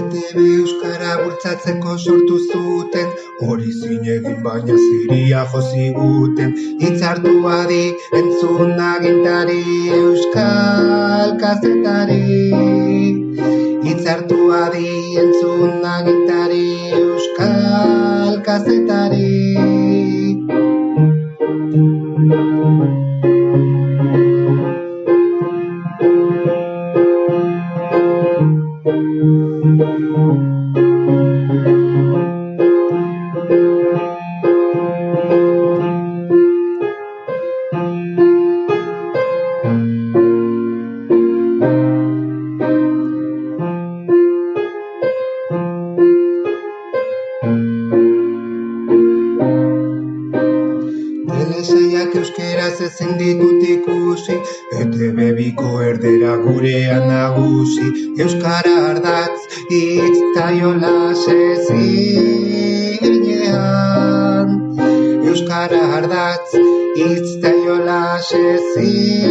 ETB euskara bultzatzeko sortu zuten, hori zinegin baina ziria jo ziguten. Hitzartu adi entzun agintari euskal kazetari. Hitzartu adi entzun agintari euskal kazetari. Telesaiak euskeraz ezin ditut ikusi, ETB biko erdera gurean nagusi. Euskara ardatz hitz ta jolas ezinean. Euskara ardatz hitz ta jolas ezinean.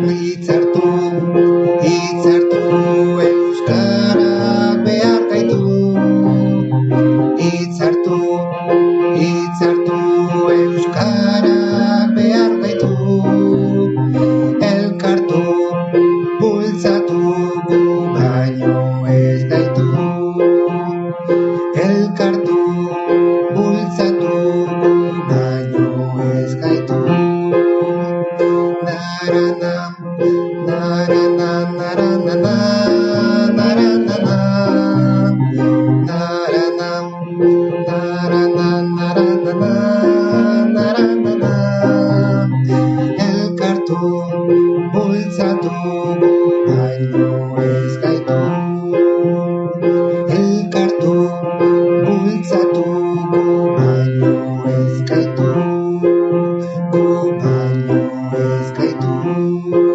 Hitzartu, euskarak behar gaitu. Hitzartu, euskarak behar gaitu. Elkartu, bultzatu, gu baino ez gaitu. Elkartu, bultzatu, gu baino ez gaitu. Naranam, naranam, naranam, naranam, naranam, naranam, naranam. Elkartu, bultzatu, gu baino ez gaitu. Elkartu, bultzatu, gu baino ez gaitu. Gu baino ez gaitu.